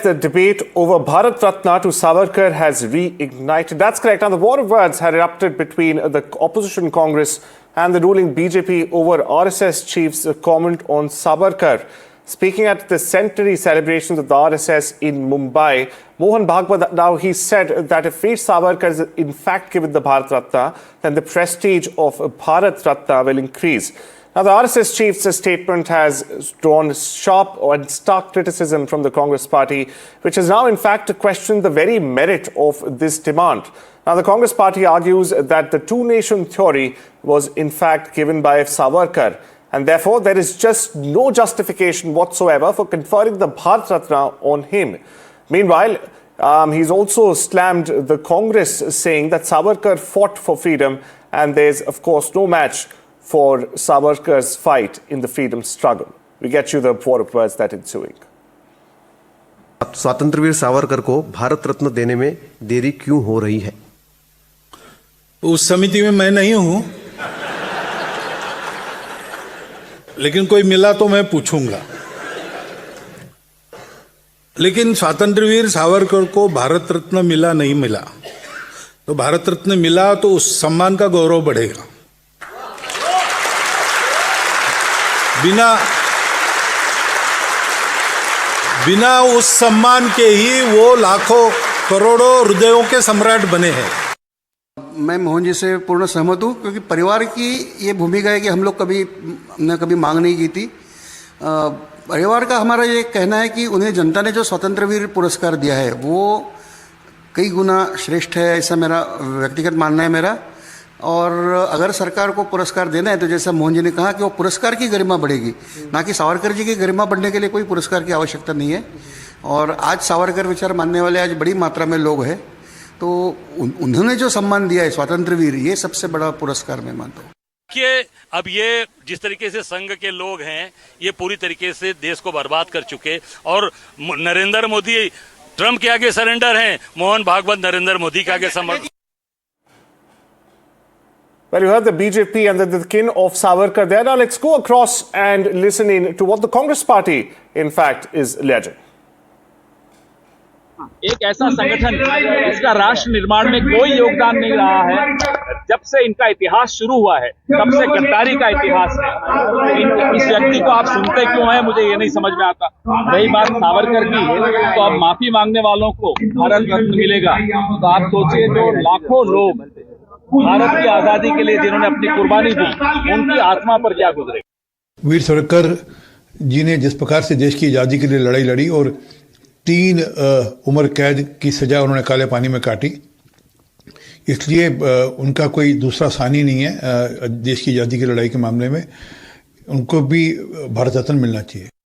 The debate over Bharat Ratna to Savarkar has reignited. That's correct. Now, the war of words had erupted between the opposition Congress and the ruling BJP over RSS chief's comment on Savarkar. Speaking at the centenary celebrations of the RSS in Mumbai, Mohan Bhagwat, now he said that if Veer Savarkar is in fact given the Bharat Ratna, then the prestige of Bharat Ratna will increase. Now, the RSS chief's statement has drawn sharp and stark criticism from the Congress party, which has now in fact questioned the very merit of this demand. Now, the Congress party argues that the two-nation theory was in fact given by Savarkar, and therefore there is just no justification whatsoever for conferring the Bharat Ratna on him. Meanwhile, he's also slammed the Congress, saying that Savarkar fought for freedom, and there's of course no match for Savarkar's fight in the freedom struggle. We get you the war of words that ensuing. Swatantryaveer Savarkar को भारत रत्न देने में देरी क्यों हो रही है? उस समिति में मैं नहीं हूं, लेकिन कोई मिला तो मैं पूछूंगा। लेकिन स्वातंत्रवीर सावरकर को भारत रत्न मिला नहीं मिला, तो भारत रत्न मिला तो उस सम्मान का गौरव बढ़ेगा। बिना उस सम्मान के ही वो लाखों करोड़ों हृदयों के सम्राट बने हैं। मैं मोहन जी से पूर्ण सहमत हूँ, क्योंकि परिवार की ये भूमिका है कि हम लोग कभी मांग नहीं की थी। परिवार का हमारा ये कहना है कि उन्हें जनता ने जो स्वतंत्रवीर पुरस्कार दिया है वो कई गुना श्रेष्ठ है, ऐसा मेरा व्यक्तिगत मानना है मेरा। और अगर सरकार को पुरस्कार देना है तो जैसा मोहन जी ने कहा कि वो पुरस्कार की गरिमा बढ़ेगी, ना कि सावरकर जी की गरिमा बढ़ने के लिए कोई पुरस्कार की आवश्यकता नहीं है। और आज सावरकर विचार मानने वाले आज बड़ी मात्रा में लोग हैं, तो उन्होंने जो सम्मान दिया है स्वतंत्रवीर, ये सबसे बड़ा पुरस्कार मैं मानता हूँ। कि अब ये जिस तरीके से संघ के लोग हैं, ये पूरी तरीके से देश को बर्बाद कर चुके, और नरेंद्र मोदी ट्रंप के आगे सरेंडर हैं, मोहन भागवत नरेंद्र मोदी के आगे समर्पण। Well, you heard the BJP and the kin of Savarkar there. Now let's go across and listen in to what the Congress party, in fact, is alleging. एक ऐसा संगठन जिसका राष्ट्र निर्माण में कोई योगदान नहीं रहा है, जब से इनका इतिहास शुरू हुआ है तब से गद्दारी का इतिहास है। इस व्यक्ति को आप सुनते क्यों हैं, मुझे ये नहीं समझ में आता। रही बात सावरकर की है, तो अब माफी मांगने वालों को भारत रत्न मिलेगा, तो आप सोचिए जो लाखों लोग भारत की आजादी के लिए जिन्होंने अपनी कुर्बानी दी, उनकी आत्मा पर क्या गुजरे। वीर सावरकर जी ने जिस प्रकार से देश की आजादी के लिए लड़ाई लड़ी और 3 उम्र कैद की सजा उन्होंने काले पानी में काटी, इसलिए उनका कोई दूसरा सानी नहीं है देश की आजादी की लड़ाई के मामले में। उनको भी भारत रत्न मिलना चाहिए।